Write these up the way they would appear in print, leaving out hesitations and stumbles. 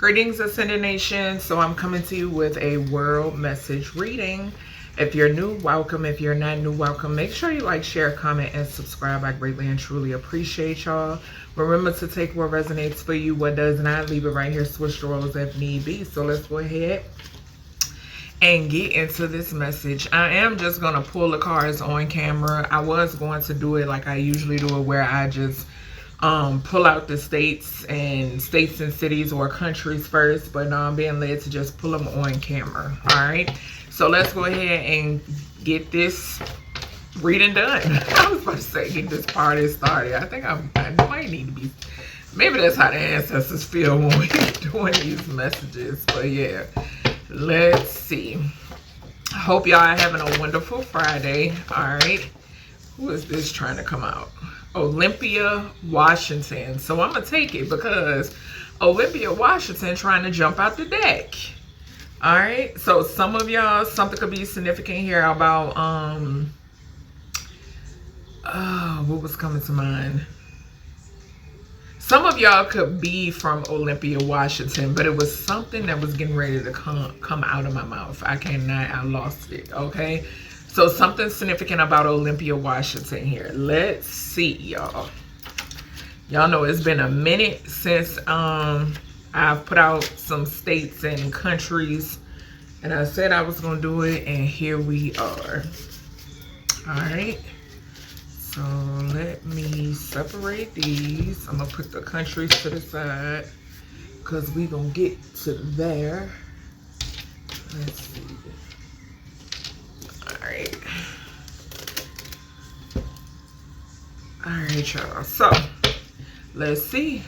Greetings, Ascended Nation. So I'm coming to you with a world message reading. If you're new, welcome. If you're not new, welcome. Make sure you like, share, comment, and subscribe. I greatly and truly appreciate y'all. Remember to take what resonates for you, what does not. Leave it right here. Switch the roles if need be. So let's go ahead and get into this message. I am just going to pull the cards on camera. I was going to do it like I usually do it, where I just pull out the states and cities or countries first, but now I'm being led to just pull them on camera. All right, so let's go ahead and get this reading done. I was about to say get this party started. I think I might need to be, maybe that's how the ancestors feel when we're doing these messages. But yeah, let's see. Hope y'all are having a wonderful Friday. All right, who is this trying to come out? Olympia, Washington. So I'm gonna take it because Olympia, Washington trying to jump out the deck. All right, so some of y'all, something could be significant here about what was coming to mind. Some of y'all could be from Olympia, Washington, but it was something that was getting ready to come out of my mouth. I lost it. Okay, so something significant about Olympia, Washington here. Let's see, y'all. Y'all know it's been a minute since I've put out some states and countries, and I said I was gonna do it, and here we are. All right, so let me separate these. I'm gonna put the countries to the side because we gonna get to there. Let's see. All right, y'all. So let's see.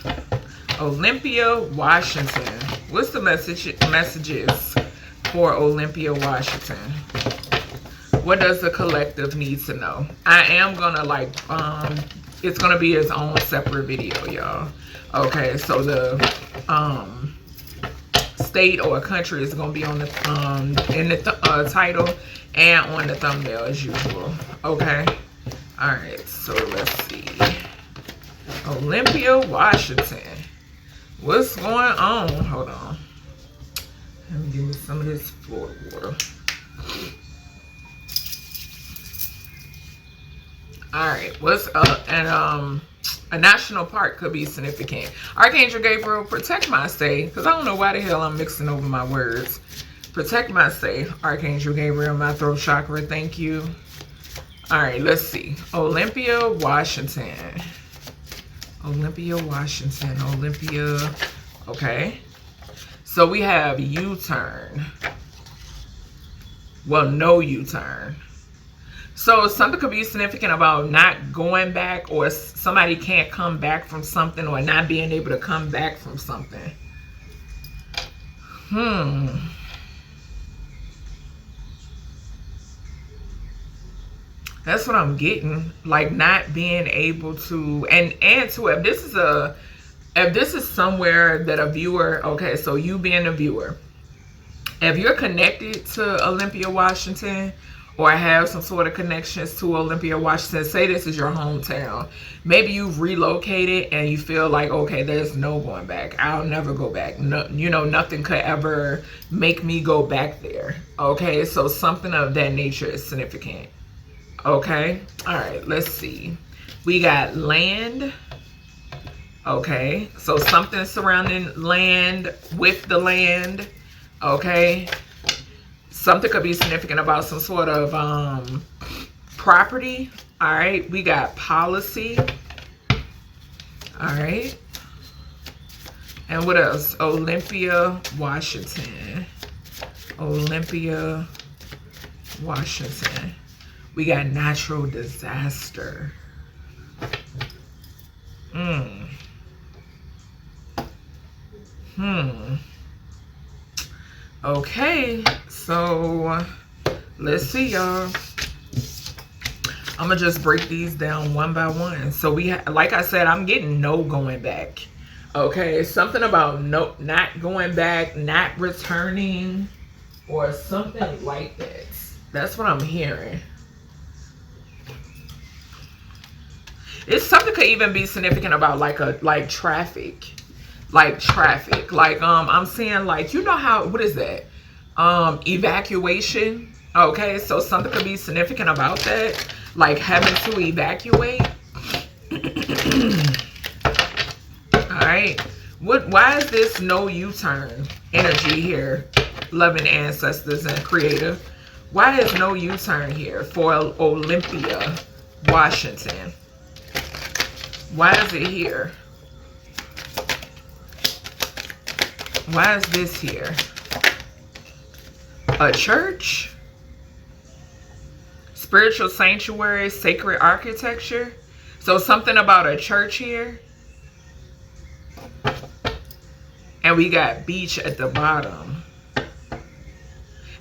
Olympia, Washington. What's the messages for Olympia, Washington? What does the collective need to know? I am gonna it's gonna be its own separate video, y'all. Okay, so the state or country is gonna be on the in the title and on the thumbnail as usual. Okay. All right, so let's see. Olympia, Washington. What's going on? Hold on. Let me give me some of this Florida water. All right, what's and a national park could be significant. Archangel Gabriel, protect my say, because I don't know why the hell I'm mixing over my words. Protect my say, Archangel Gabriel, my throat chakra, thank you. All right, let's see. Olympia, Washington. Olympia, Washington. Olympia. Okay. So we have U-turn. Well, no U-turn. So something could be significant about not going back, or somebody can't come back from something, or not being able to come back from something. That's what I'm getting, like not being able to, and to, if this is somewhere that a viewer, okay, so you being a viewer, if you're connected to Olympia, Washington, or have some sort of connections to Olympia, Washington, say this is your hometown. Maybe you've relocated and you feel like, okay, there's no going back. I'll never go back. No, you know, nothing could ever make me go back there. Okay, so something of that nature is significant. Okay, all right, let's see. We got land. Okay, so something surrounding land, with the land. Okay, something could be significant about some sort of property. All right, we got policy. All right, and what else? Olympia, Washington. Olympia, Washington. We got natural disaster. Okay, so let's see, y'all. I'm gonna just break these down one by one. So we, like I said, I'm getting no going back. Okay, something about no, not going back, not returning, or something like that. That's what I'm hearing. It's something could even be significant about like traffic. like traffic. Like I'm seeing like, you know how, what is that? Evacuation. Okay, so something could be significant about that, like having to evacuate. All right, why is this no U-turn energy here? Loving ancestors and creator. Why is no U-turn here for Olympia, Washington? Why is it here? Why is this here? A church? Spiritual sanctuary, sacred architecture. So something about a church here. And we got beach at the bottom.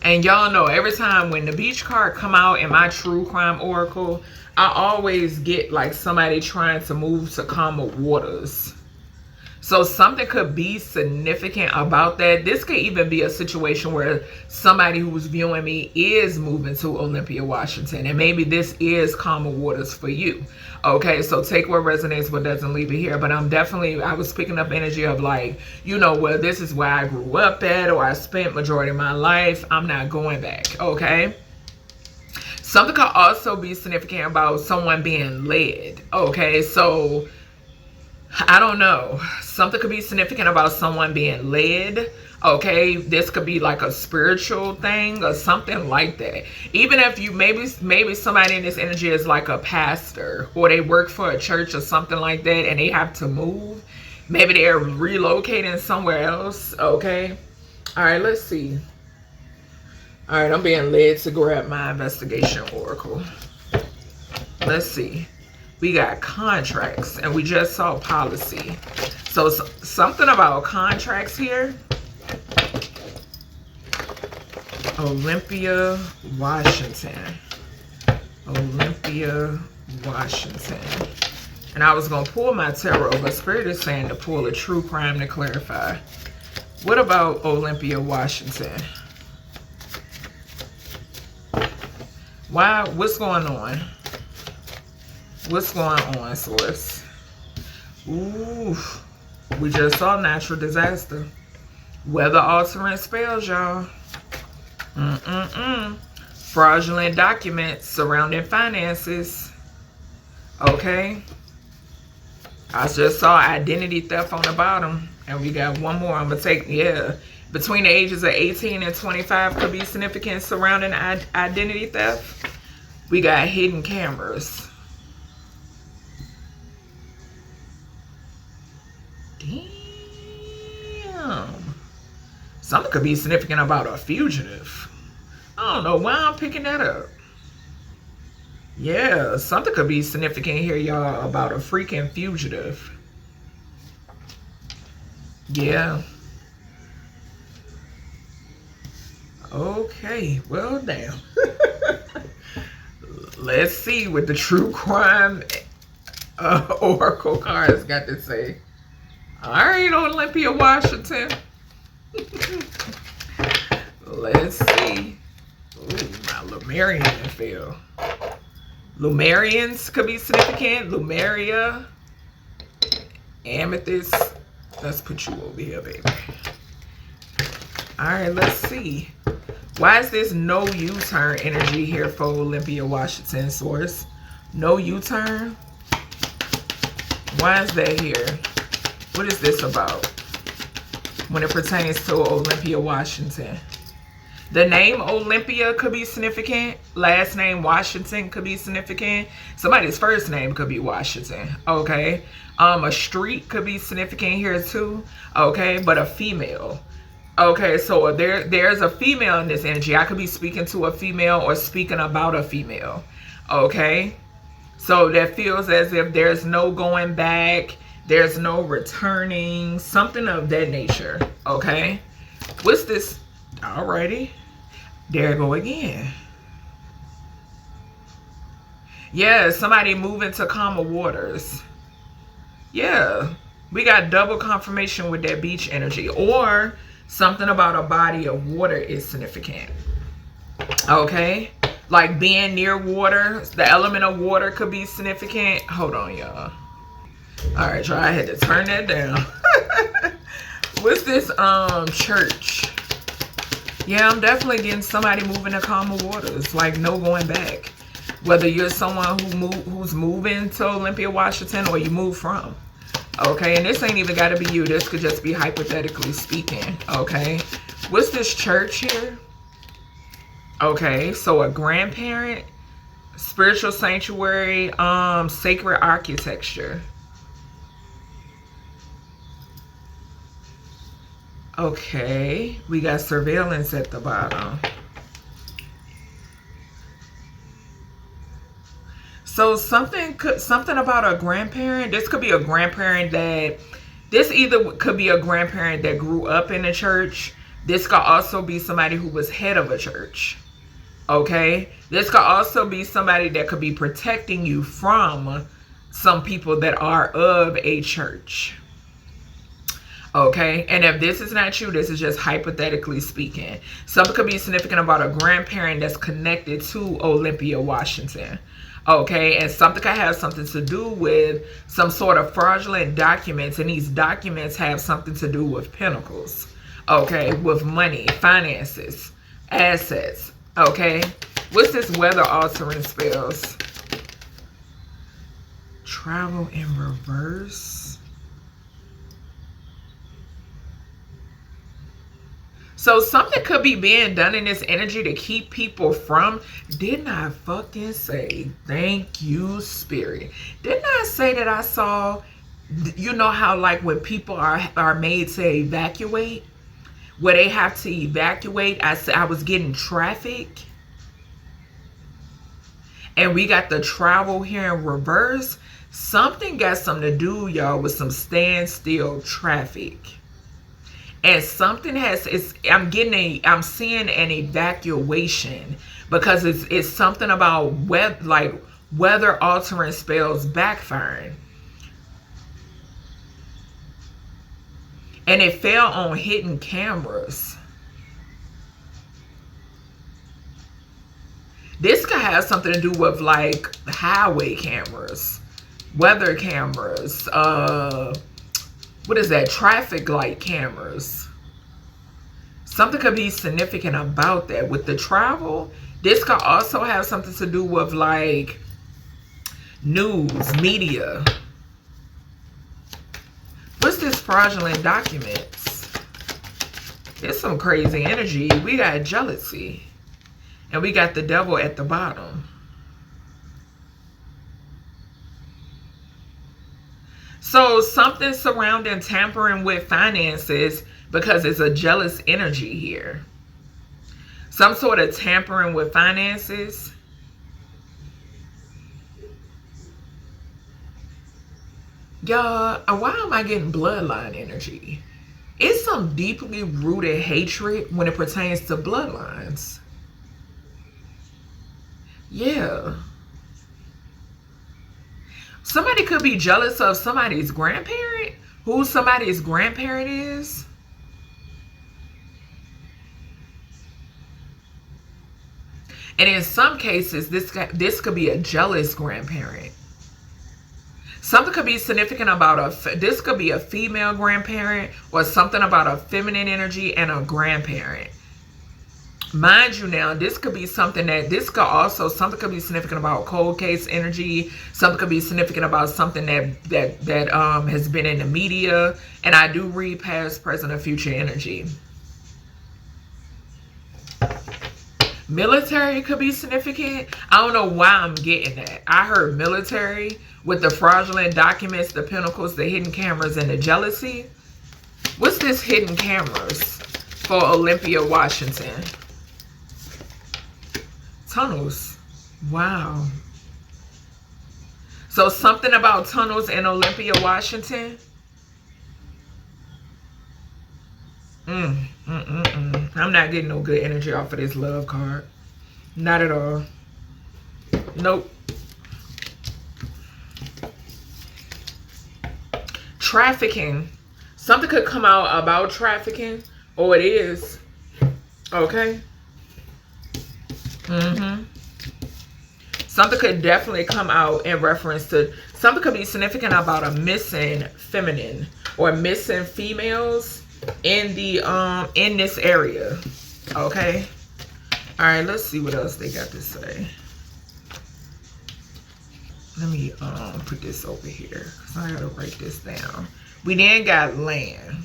And y'all know every time when the beach card come out in my true crime oracle, I always get like somebody trying to move to calmer waters. So something could be significant about that. This could even be a situation where somebody who's viewing me is moving to Olympia, Washington. And maybe this is calmer waters for you. Okay, so take what resonates, what doesn't, leave it here. But I was picking up energy of like, you know, well, this is where I grew up at, or I spent majority of my life. I'm not going back, okay? Something could also be significant about someone being led, okay? So I don't know. Something could be significant about someone being led. Okay, this could be like a spiritual thing or something like that. Even if you maybe somebody in this energy is like a pastor, or they work for a church or something like that, and they have to move. Maybe they're relocating somewhere else. Okay. All right, let's see. All right, I'm being led to grab my investigation oracle. Let's see. We got contracts, and we just saw policy. So something about contracts here. Olympia, Washington. Olympia, Washington. And I was going to pull my tarot, but Spirit is saying to pull a true crime to clarify. What about Olympia, Washington? Why? What's going on? What's going on, source? Ooh, we just saw natural disaster. Weather altering spells, y'all. Fraudulent documents surrounding finances. Okay. I just saw identity theft on the bottom. And we got one more I'm going to take. Yeah. Between the ages of 18 and 25 could be significant surrounding identity theft. We got hidden cameras. Damn. Something could be significant about a fugitive. I don't know why I'm picking that up. Yeah, something could be significant here, y'all, about a freaking fugitive. Yeah. Okay, well, damn. Let's see what the true crime oracle cards got to say. All right, Olympia, Washington. Let's see. Ooh, my Lumerian feel. Lumerians could be significant. Lumeria. Amethyst. Let's put you over here, baby. All right, let's see. Why is this no U-turn energy here for Olympia, Washington, source? No U-turn? Why is that here? What is this about when it pertains to Olympia, Washington? The name Olympia could be significant. Last name Washington could be significant. Somebody's first name could be Washington. Okay. A street could be significant here too. Okay. But a female. Okay. So there's a female in this energy. I could be speaking to a female or speaking about a female. Okay. So that feels as if there's no going back. There's no returning. Something of that nature. Okay. What's this? Alrighty. There you go again. Yeah, somebody moving to calmer waters. Yeah. We got double confirmation with that beach energy. Or something about a body of water is significant. Okay. Like being near water. The element of water could be significant. Hold on, y'all. Alright, y'all. I had to turn that down. What's this church? Yeah, I'm definitely getting somebody moving to calmer waters, like no going back. Whether you're someone who's moving to Olympia, Washington, or you move from. Okay, and this ain't even got to be you. This could just be hypothetically speaking. Okay, what's this church here? Okay, so a grandparent, spiritual sanctuary, sacred architecture. Okay, we got surveillance at the bottom. So something about a grandparent. This could be a grandparent that, this either could be a grandparent that grew up in a church. This could also be somebody who was head of a church. Okay, this could also be somebody that could be protecting you from some people that are of a church. Okay, and if this is not you, this is just hypothetically speaking. Something could be significant about a grandparent that's connected to Olympia, Washington. Okay, and something could have something to do with some sort of fraudulent documents, and these documents have something to do with pentacles. Okay, with money, finances, assets. Okay, what's this weather altering spells? Travel in reverse. So something could be being done in this energy to keep people from. Didn't I fucking say thank you, Spirit? Didn't I say that I saw, you know how like when people are made to evacuate, where they have to evacuate, I was getting traffic. And we got the travel here in reverse. Something got something to do, y'all, with some standstill traffic. And something I'm seeing an evacuation, because it's something about weather altering spells backfiring. And it fell on hidden cameras. This could have something to do with like highway cameras, weather cameras, what is that? Traffic light cameras. Something could be significant about that. With the travel, this could also have something to do with like news, media. What's this fraudulent documents? There's some crazy energy. We got jealousy. And we got the devil at the bottom. So something surrounding tampering with finances, because it's a jealous energy here. Some sort of tampering with finances. Y'all, why am I getting bloodline energy? It's some deeply rooted hatred when it pertains to bloodlines. Yeah. Somebody could be jealous of somebody's grandparent. Who somebody's grandparent is. And in some cases, this could be a jealous grandparent. Something could be significant about this could be a female grandparent, or something about a feminine energy and a grandparent. Mind you now, this could be something something could be significant about cold case energy. Something could be significant about something that has been in the media. And I do read past, present, or future energy. Military could be significant. I don't know why I'm getting that. I heard military with the fraudulent documents, the pentacles, the hidden cameras, and the jealousy. What's this hidden cameras for Olympia, Washington? Tunnels. Wow. So something about tunnels in Olympia, Washington. I'm not getting no good energy off of this love card. Not at all. Nope. Trafficking. Something could come out about trafficking, or it is. Okay. Something could definitely come out in reference to, something could be significant about a missing feminine or missing females. in the in this area. Okay. All right, let's see what else they got to say. Let me put this over here because I gotta write this down. We then got land.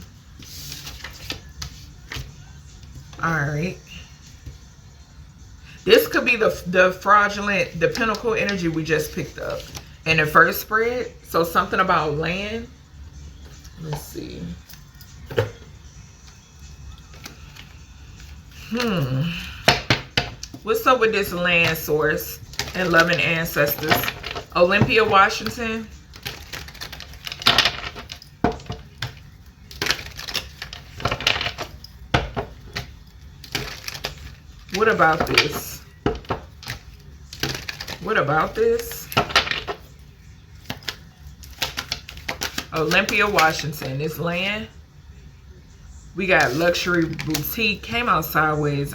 All right. This could be the fraudulent, the pinnacle energy we just picked up in the first spread. So something about land. Let's see. What's up with this land source and loving ancestors? Olympia, Washington. What about this? What about this? Olympia, Washington. This land. We got luxury boutique. Came out sideways.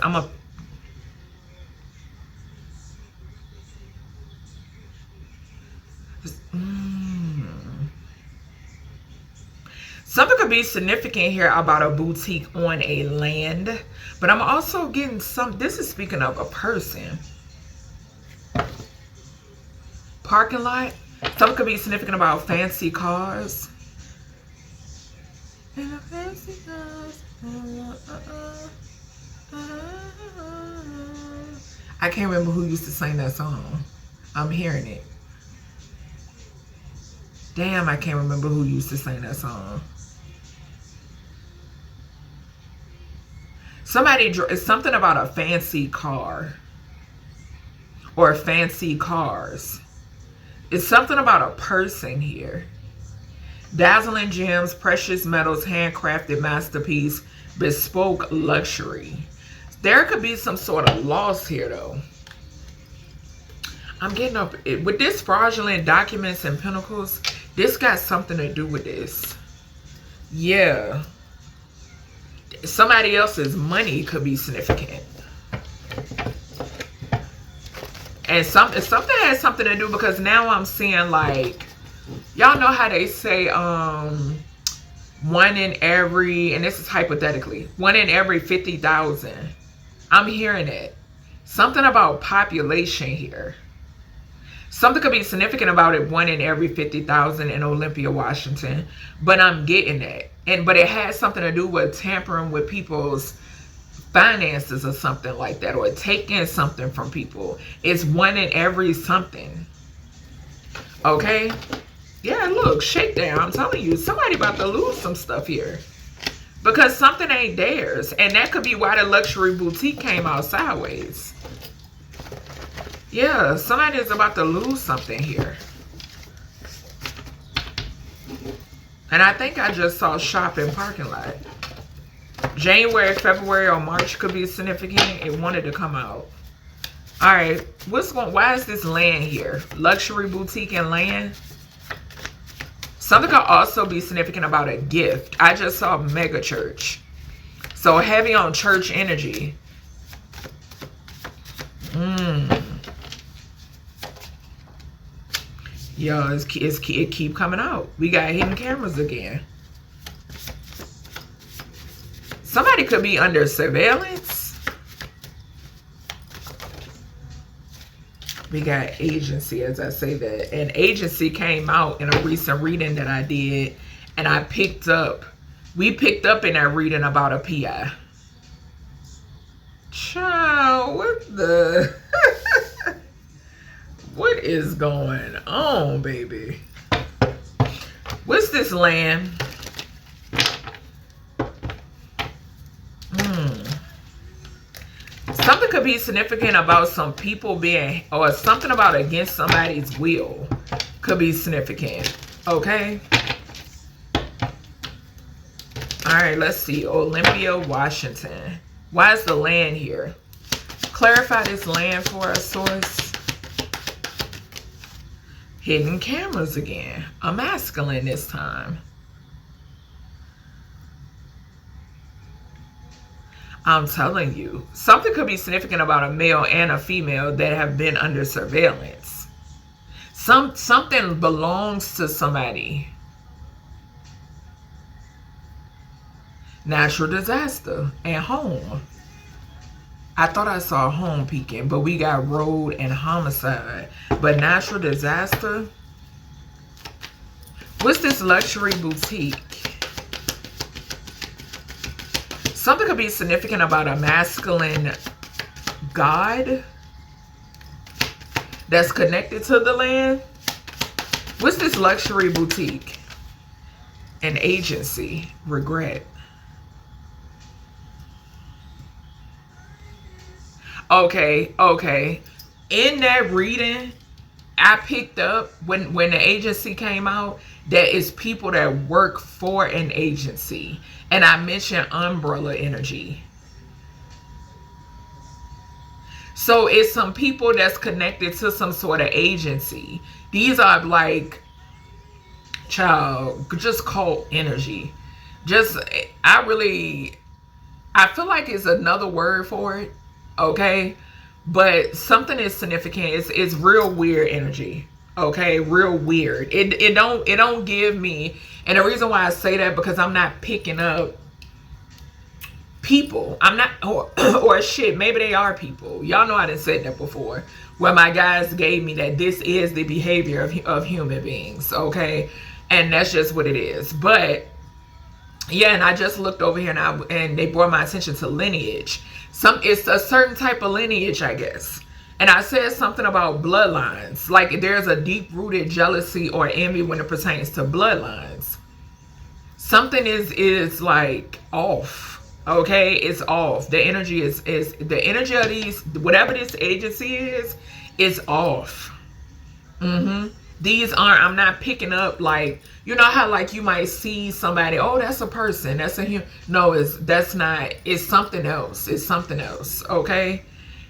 Something could be significant here about a boutique on a land. But I'm also getting some. This is speaking of a person. Parking lot. Something could be significant about fancy cars. I can't remember who used to sing that song. I'm hearing it. Damn, I can't remember who used to sing that song. It's something about a fancy car. Or fancy cars. It's something about a person here. Dazzling gems, precious metals, handcrafted masterpiece, bespoke luxury. There could be some sort of loss here though. I'm getting up with this fraudulent documents and pinnacles. This got something to do with this. Yeah. Somebody else's money could be significant. And something has something to do because now I'm seeing like, y'all know how they say one in every, and this is hypothetically, 1 in every 50,000. I'm hearing it. Something about population here. Something could be significant about it, 1 in every 50,000 in Olympia, Washington. But I'm getting that. But it has something to do with tampering with people's finances or something like that, or taking something from people. It's 1 in every something. Okay? Yeah, look, shakedown. I'm telling you, somebody about to lose some stuff here. Because something ain't theirs. And that could be why the luxury boutique came out sideways. Yeah, somebody is about to lose something here. And I think I just saw shopping parking lot. January, February, or March could be significant. It wanted to come out. All right, why is this land here? Luxury boutique and land. Something could also be significant about a gift. I just saw mega church. So heavy on church energy. Yo, it keep coming out. We got hidden cameras again. Somebody could be under surveillance. We got agency, as I say that. And agency came out in a recent reading that I did. And we picked up in that reading about a PI. Child, what the... What is going on, baby? What's this land? Something could be significant about some people being, or something about against somebody's will could be significant. Okay? Alright, let's see. Olympia, Washington. Why is the land here? Clarify this land for us, source. Hidden cameras again. A masculine this time. I'm telling you, something could be significant about a male and a female that have been under surveillance. Something belongs to somebody. natural disaster, and home. I thought I saw home peeking, but we got road and homicide. But natural disaster. What's this luxury boutique? Something could be significant about a masculine god that's connected to the land. What's this luxury boutique? An agency. Regret. Okay. In that reading, I picked up when the agency came out, that is people that work for an agency. And I mentioned umbrella energy. So it's some people that's connected to some sort of agency. These are like, child, just cult energy. I feel like it's another word for it. Okay. But something is significant. It's real weird energy. Okay. Real weird. It don't give me, and the reason why I say that, because I'm not picking up people. I'm not, or shit, maybe they are people. Y'all know I done said that before, where my guys gave me that this is the behavior of human beings. Okay. And that's just what it is. But yeah, and I just looked over here and they brought my attention to lineage. It's a certain type of lineage, I guess. And I said something about bloodlines. Like there's a deep-rooted jealousy or envy when it pertains to bloodlines. Something is like off. Okay, it's off. The energy is the energy of these, whatever this agency is off. These aren't, I'm not picking up, like, you know how like you might see somebody, oh, that's a person, that's a human. No, it's something else. It's something else. Okay.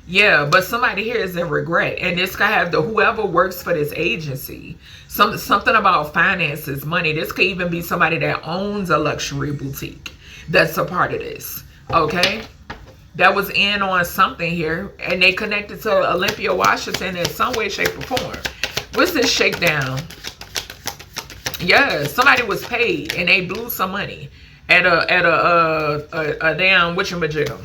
Yeah, but somebody here is in regret, and this could have whoever works for this agency, something about finances, money. This could even be somebody that owns a luxury boutique that's a part of this. Okay, that was in on something here, and they connected to Olympia, Washington in some way, shape, or form. What's this shakedown? Yeah, somebody was paid and they blew some money at a damn whatchamajigam,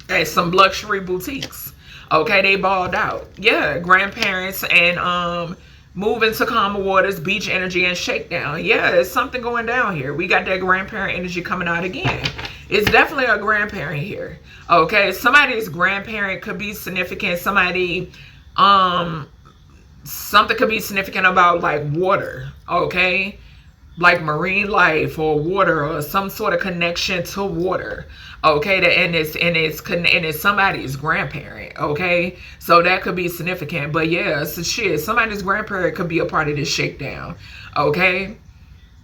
at some luxury boutiques. Okay, they balled out. Yeah, grandparents and moving to calmer waters, beach energy, and shakedown. Yeah, it's something going down here. We got that grandparent energy coming out again. It's definitely a grandparent here. Okay, somebody's grandparent could be significant. Something could be significant about like water. Okay, like marine life or water or some sort of connection to water. Okay, and it's somebody's grandparent. Okay, so that could be significant. But yeah, so shit, somebody's grandparent could be a part of this shakedown. Okay,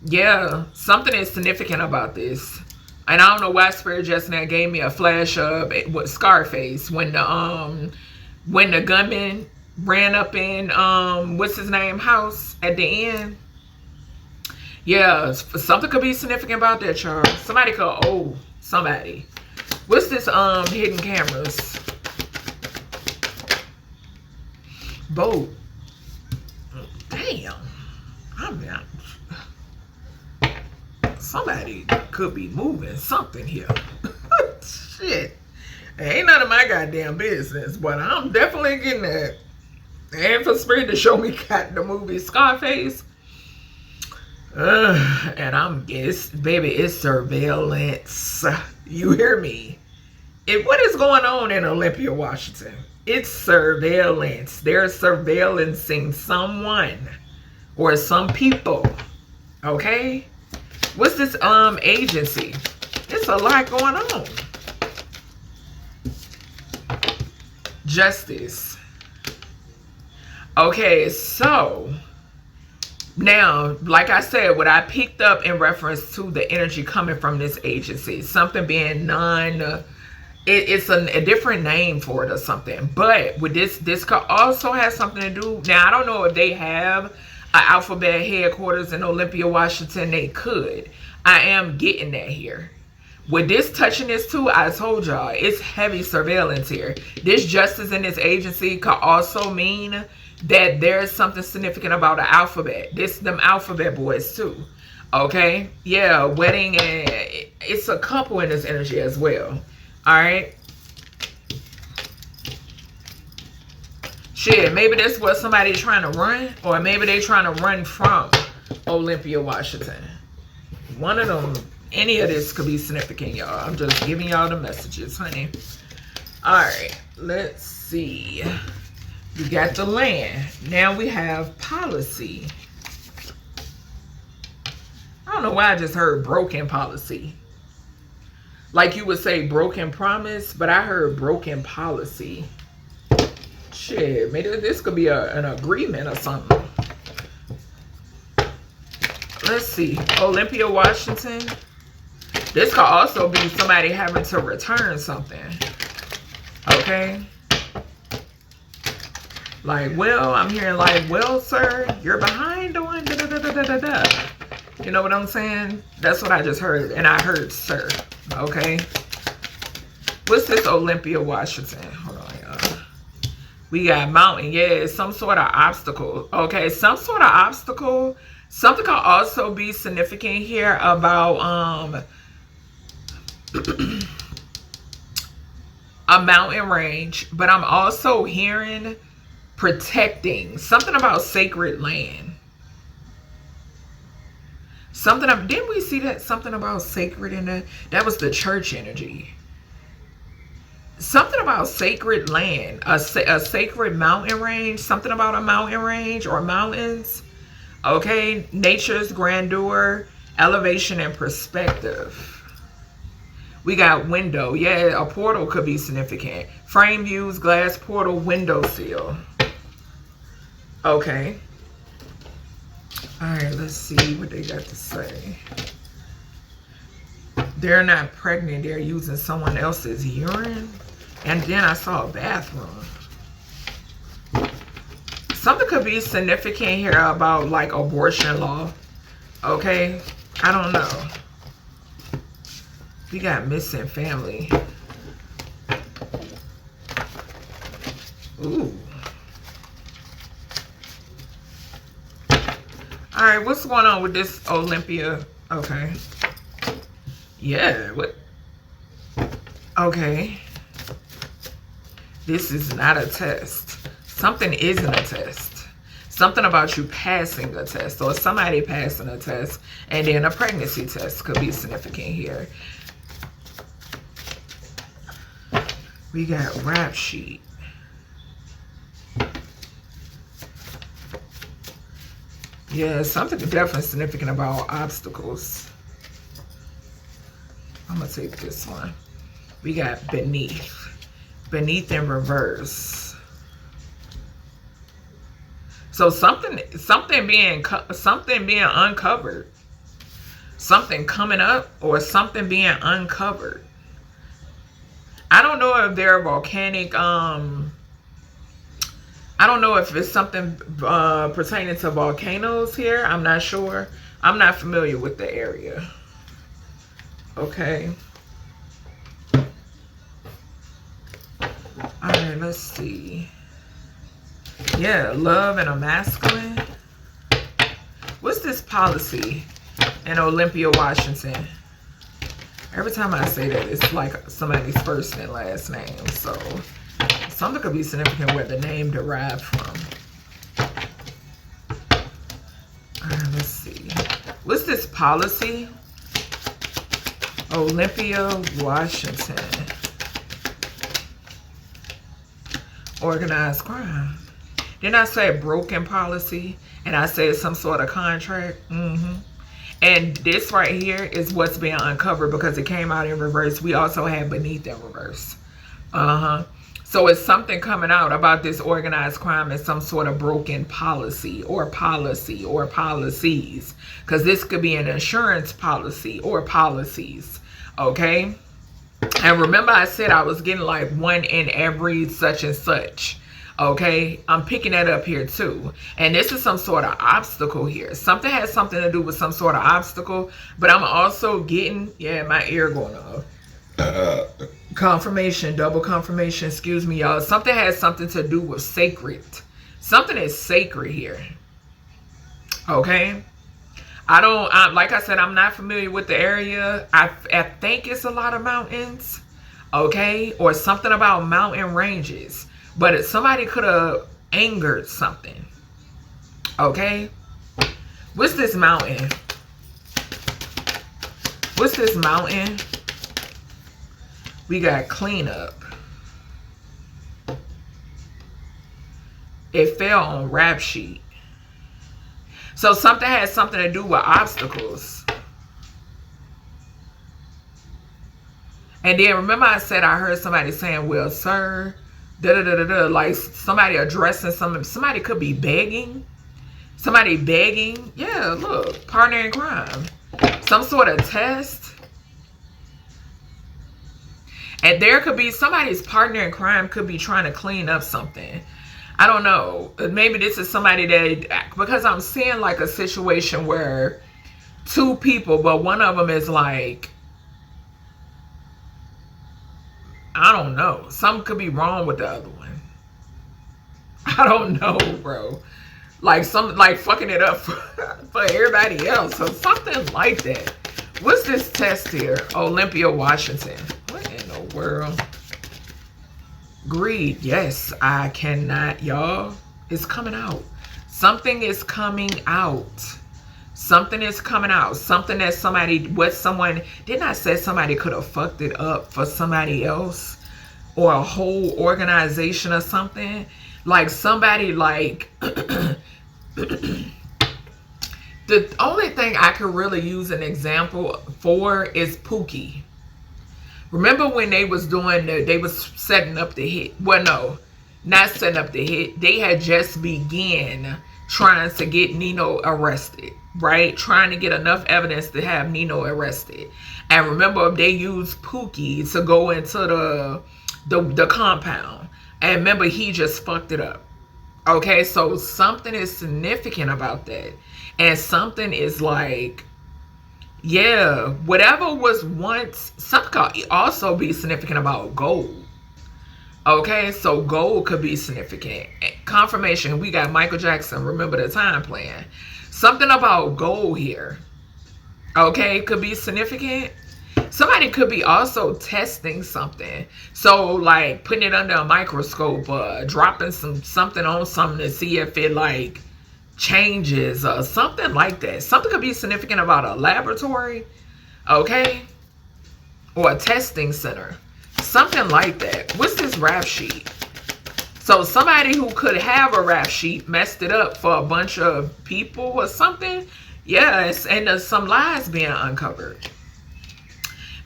yeah, something is significant about this. And I don't know why Spirit just now gave me a flash of what Scarface when the gunman ran up in what's his name house at the end. Yeah, something could be significant about that, y'all. Somebody could owe somebody. What's this hidden cameras? Boat. Damn. Somebody could be moving something here. Shit. Ain't none of my goddamn business, but I'm definitely getting that. And for Spirit to show me got the movie Scarface. And it's surveillance. You hear me? What is going on in Olympia, Washington? It's surveillance. They're surveillancing someone or some people. Okay? What's this agency? It's a lot going on. Justice. Okay, so now, like I said, what I picked up in reference to the energy coming from this agency, something being it's a different name for it or something. But with this could also have something to do. Now, I don't know if they have an alphabet headquarters in Olympia, Washington. They could. I am getting that here. With this touching this too, I told y'all, it's heavy surveillance here. This justice in this agency could also mean that there's something significant about the alphabet. Them alphabet boys too. Okay? Yeah, wedding it's a couple in this energy as well. All right. Shit, maybe that's what somebody's trying to run, or maybe they're trying to run from Olympia, Washington. One of them, any of this could be significant, y'all. I'm just giving y'all the messages, honey. All right, let's see. We got the land. Now we have policy. I don't know why I just heard broken policy. Like you would say broken promise, but I heard broken policy. Shit, maybe this could be an agreement or something. Let's see. Olympia, Washington. This could also be somebody having to return something. Okay? Like, well, I'm hearing like, well, sir, you're behind on da-da-da-da-da-da. You know what I'm saying? That's what I just heard. And I heard sir. Okay? What's this Olympia, Washington? Hold on, y'all. We got mountain. Yeah, it's some sort of obstacle. Okay, some sort of obstacle. Something could also be significant here about a mountain range. But I'm also hearing protecting. Something about sacred land. Something of, didn't we see that? Something about sacred in the, that was the church energy. Something about sacred land, a sacred mountain range, something about a mountain range or mountains. Okay, nature's grandeur, elevation and perspective. We got window. Yeah, a portal could be significant. Frame views, glass portal, window sill. Okay. All right, let's see what they got to say. They're not pregnant. They're using someone else's urine. And then I saw a bathroom. Something could be significant here about like abortion law. Okay? I don't know. We got missing family. Ooh. All right, what's going on with this Olympia? Okay. Yeah, what? Okay. This is not a test. Something isn't a test. Something about you passing a test or somebody passing a test, and then a pregnancy test could be significant here. We got rap sheet. Yeah, something definitely significant about obstacles. I'm going to take this one. We got beneath. Beneath in reverse. So something being uncovered. Something coming up or something being uncovered. I don't know if they're volcanic, I don't know if it's something pertaining to volcanoes here. I'm not sure. I'm not familiar with the area. Okay. All right, let's see. Yeah, love and a masculine. What's this policy in Olympia, Washington? Every time I say that, it's like somebody's first and last name. So something could be significant where the name derived from. All right, let's see. What's this policy? Olympia, Washington. Organized crime. Didn't I say broken policy? And I said some sort of contract? And this right here is what's being uncovered because it came out in reverse. We also had beneath in reverse. So it's something coming out about this organized crime and some sort of broken policy or policies. Because this could be an insurance policy or policies. Okay? And remember I said I was getting like one in every such and such. Okay, I'm picking that up here too. And this is some sort of obstacle here. Something has something to do with some sort of obstacle. But I'm also getting, yeah, my ear going off. Confirmation, double confirmation, excuse me, y'all. Something has something to do with sacred. Something is sacred here. Okay? Like I said, I'm not familiar with the area. I think it's a lot of mountains, okay, or something about mountain ranges. But somebody could have angered something, okay. What's this mountain? What's this mountain? We got cleanup. It fell on rap sheet. So something has something to do with obstacles. And then remember I said I heard somebody saying, well, sir, da-da-da-da-da, like somebody addressing something. Somebody could be begging. Somebody begging. Yeah, look, partner in crime. Some sort of test. And there could be somebody's partner in crime could be trying to clean up something. I don't know. Maybe this is somebody that, because I'm seeing like a situation where two people, but one of them is like, I don't know. Something could be wrong with the other one. I don't know, bro. Like something like fucking it up for everybody else. So something like that. What's this test here? Olympia, Washington. What in the world? Greed. Yes, I cannot, y'all. It's coming out. Something is coming out. Something is coming out. Something that somebody, what someone, didn't I say somebody could have fucked it up for somebody else? Or a whole organization or something? Like somebody like, the only thing I could really use an example for is Pookie. Remember when they was doing they was setting up the hit? Well, no, not setting up the hit. They had just began trying to get Nino arrested, right? Trying to get enough evidence to have Nino arrested. And remember, they used Pookie to go into the compound. And remember, he just fucked it up. Okay, so something is significant about that. And something is like, yeah, whatever was once, something could also be significant about gold. Okay, so gold could be significant. Confirmation, we got Michael Jackson, remember the time plan. Something about gold here, okay, could be significant. Somebody could be also testing something. So like putting it under a microscope, dropping something on something to see if it like changes or something like that. Something could be significant about a laboratory, okay, or a testing center, something like that. What's this rap sheet? So somebody who could have a rap sheet messed it up for a bunch of people or something. Yes, and there's some lies being uncovered.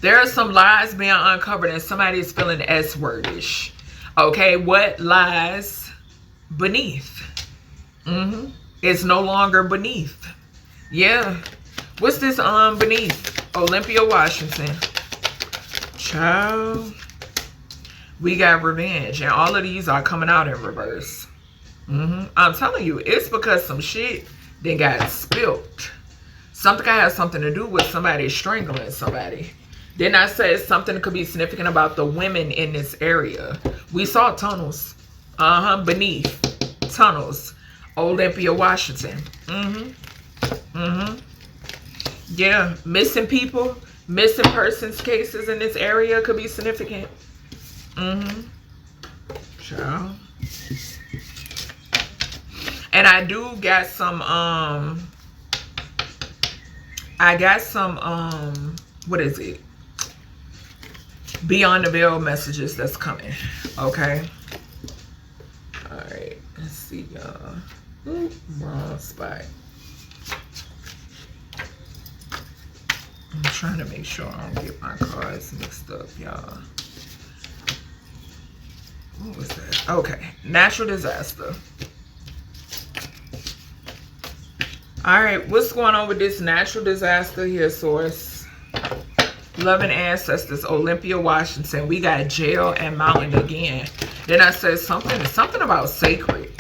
There are some lies being uncovered and somebody's feeling S-wordish. Okay, what lies beneath? It's no longer beneath. Yeah. What's this beneath? Olympia, Washington. Child. We got revenge. And all of these are coming out in reverse. I'm telling you, it's because some shit then got spilt. Something has something to do with somebody strangling somebody. Then I said something could be significant about the women in this area. We saw tunnels. Beneath. Tunnels. Olympia, Washington. Yeah, missing people, missing persons cases in this area could be significant. Child. And I do got some, what is it? Beyond the Veil messages that's coming. Okay. All right. Let's see, y'all. Wrong spot. I'm trying to make sure I don't get my cards mixed up, y'all. What was that? Okay. Natural disaster. All right. What's going on with this natural disaster here, source? Loving ancestors, Olympia, Washington. We got jail and mountain again. Then I said something about sacred.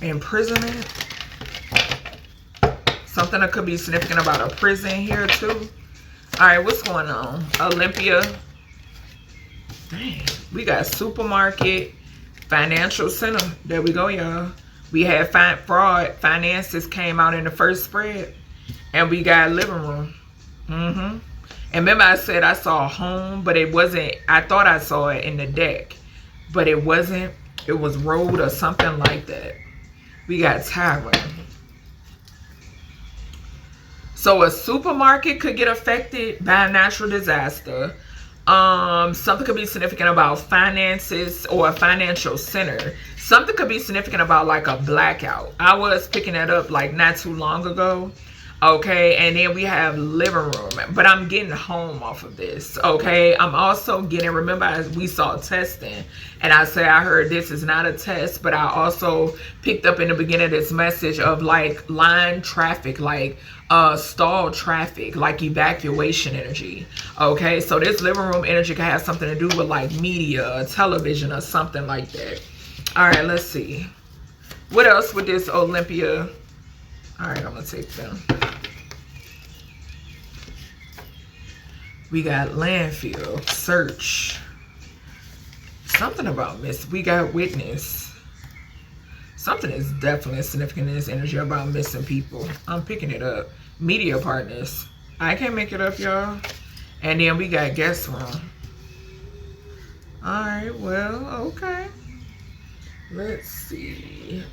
Imprisonment. Something that could be significant about a prison here too. All right, what's going on? Olympia. Dang, we got supermarket, financial center. There we go, y'all. We had fraud. Finances came out in the first spread. And we got living room. And remember I said I saw a home, but it wasn't. I thought I saw it in the deck, but it wasn't. It was road or something like that. We got tyrant. So a supermarket could get affected by a natural disaster. Something could be significant about finances or a financial center. Something could be significant about like a blackout. I was picking that up like not too long ago. Okay, and then we have living room, but I'm getting home off of this. Okay, I'm also getting, remember we saw testing, and I say I heard this is not a test, but I also picked up in the beginning of this message of like line traffic, like stalled traffic, like evacuation energy. Okay, so this living room energy can have something to do with like media, television, or something like that. All right, let's see. What else with this Olympia? All right, I'm gonna take them. We got landfill, search. Something about miss. We got witness. Something is definitely significant in this energy about missing people. I'm picking it up. Media partners. I can't make it up, y'all. And then we got guest room. All right, well, okay. Let's see.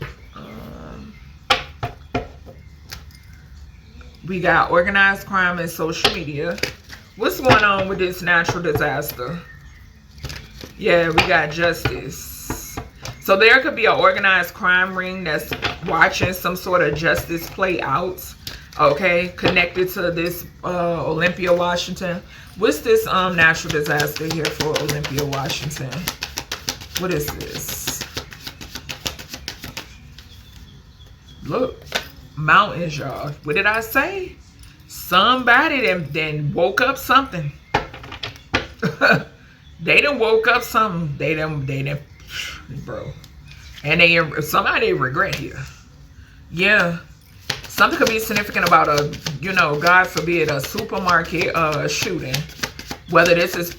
We got organized crime and social media. What's going on with this natural disaster? Yeah, we got justice. So there could be an organized crime ring that's watching some sort of justice play out. Okay, connected to this Olympia, Washington. What's this natural disaster here for Olympia, Washington? What is this? Look. Mountains, y'all. What did I say? Somebody then woke up something. They done woke up something. They done, bro. And somebody regret here. Yeah. Something could be significant about a, you know, God forbid, a supermarket shooting. Whether this is,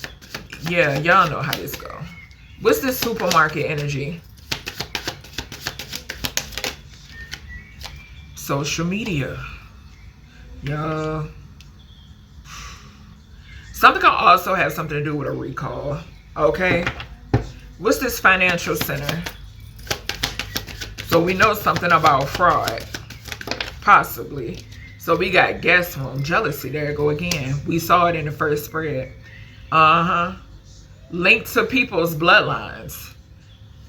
yeah, y'all know how this go. What's this supermarket energy? Social media. Yeah. Something can also have something to do with a recall. Okay. What's this financial center? So we know something about fraud. Possibly. So we got guest room. Jealousy. There you go again. We saw it in the first spread. Linked to people's bloodlines.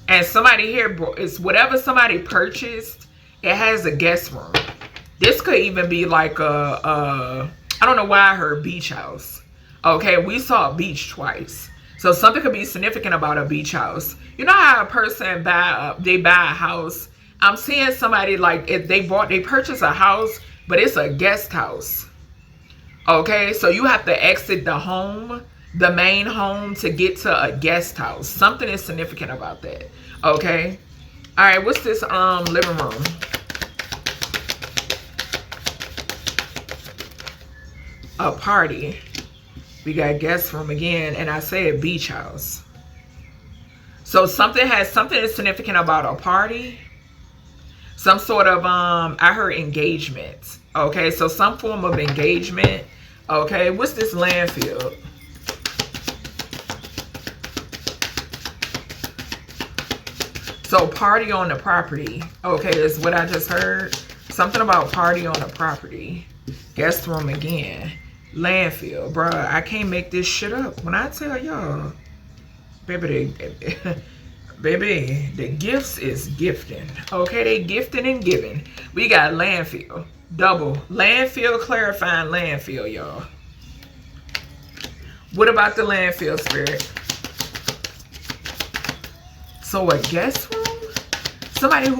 And somebody here, it's whatever somebody purchased. It has a guest room. This could even be like I don't know why I heard beach house. Okay, we saw a beach twice. So something could be significant about a beach house. You know how a person buy a house? I'm seeing somebody like if they purchase a house, but it's a guest house. Okay, so you have to exit the home, the main home, to get to a guest house. Something is significant about that. Okay. All right, what's this living room? A party. We got guest room again, and I said beach house. So something is significant about a party. Some sort of I heard engagement. Okay, so some form of engagement. Okay, what's this landfill? So party on the property. Okay, is what I just heard. Something about party on the property. Guest room again. Landfill. Bruh, I can't make this shit up. When I tell y'all, baby, baby, the gifts is gifting. Okay, they gifting and giving. We got landfill. Double. Landfill, clarifying landfill, y'all. What about the landfill, spirit? So a guest room? Somebody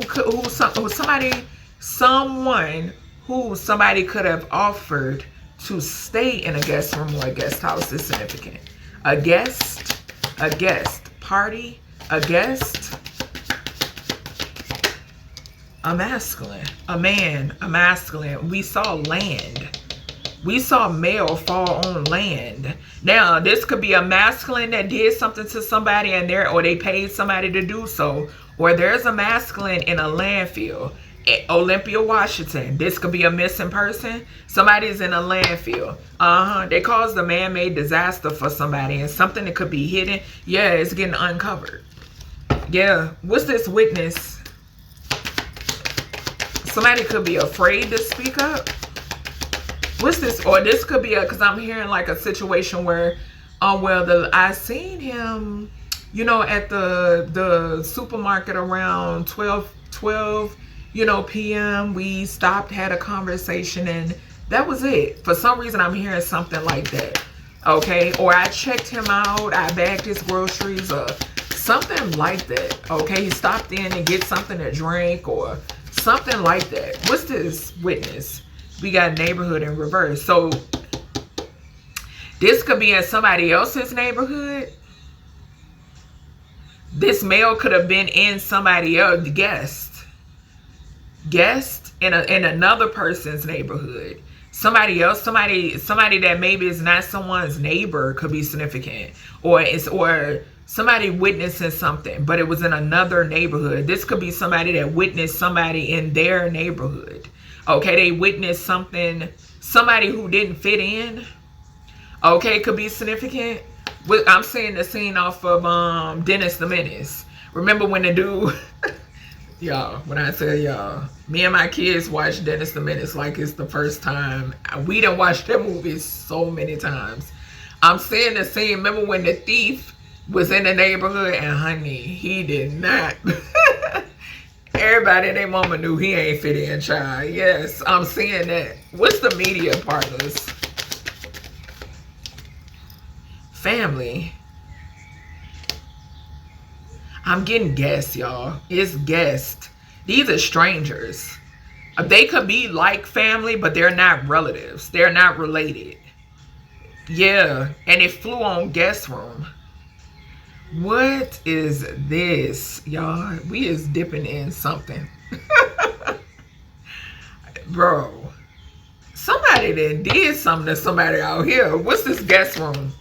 somebody could have offered to stay in a guest room or a guest house is significant. A guest party, a guest, a masculine, a man, a masculine. We saw land. We saw male fall on land. Now, this could be a masculine that did something to somebody and or they paid somebody to do so. Or there's a masculine in a landfill. Olympia, Washington. This could be a missing person. Somebody's in a landfill. They caused a man-made disaster for somebody and something that could be hidden. Yeah, it's getting uncovered. Yeah. What's this witness? Somebody could be afraid to speak up. What's this? Or this could be because I'm hearing like a situation where, I seen him, you know, at the supermarket around 12, p.m. We stopped, had a conversation, and that was it. For some reason, I'm hearing something like that. Okay, or I checked him out, I bagged his groceries, or something like that. Okay, he stopped in and get something to drink, or something like that. What's this witness? We got neighborhood in reverse. So this could be in somebody else's neighborhood. This male could have been in somebody else, guest in another person's neighborhood. Somebody else, somebody that maybe is not someone's neighbor could be significant, or somebody witnessing something, but it was in another neighborhood. This could be somebody that witnessed somebody in their neighborhood. Okay, they witnessed something, somebody who didn't fit in. Okay, could be significant. I'm seeing the scene off of Dennis the Menace. Remember when the dude, y'all, when I tell y'all, me and my kids watch Dennis the Menace like it's the first time. We done watched that movie so many times. I'm seeing the scene. Remember when the thief was in the neighborhood and honey, he did not. Everybody and their mama knew he ain't fit in, child. Yes, I'm seeing that. What's the media partners? Family. I'm getting guests, y'all. It's guests. These are strangers. They could be like family, but they're not relatives. They're not related. Yeah, and it flew on guest room. What is this, y'all? We is dipping in something. Bro, somebody that did something to somebody out here. What's this guest room?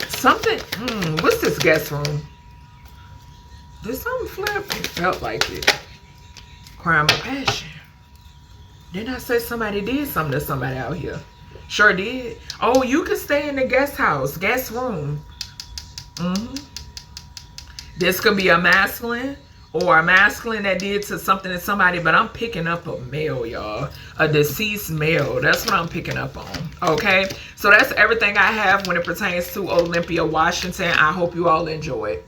Something, what's this guest room? Did something flip? It felt like it. Crime of passion. Didn't I say somebody did something to somebody out here? Sure did. Oh, you can stay in the guest house, guest room. This could be a masculine or a masculine that did to something to somebody, but I'm picking up a male, y'all. A deceased male. That's what I'm picking up on. Okay? So that's everything I have when it pertains to Olympia, Washington. I hope you all enjoy it.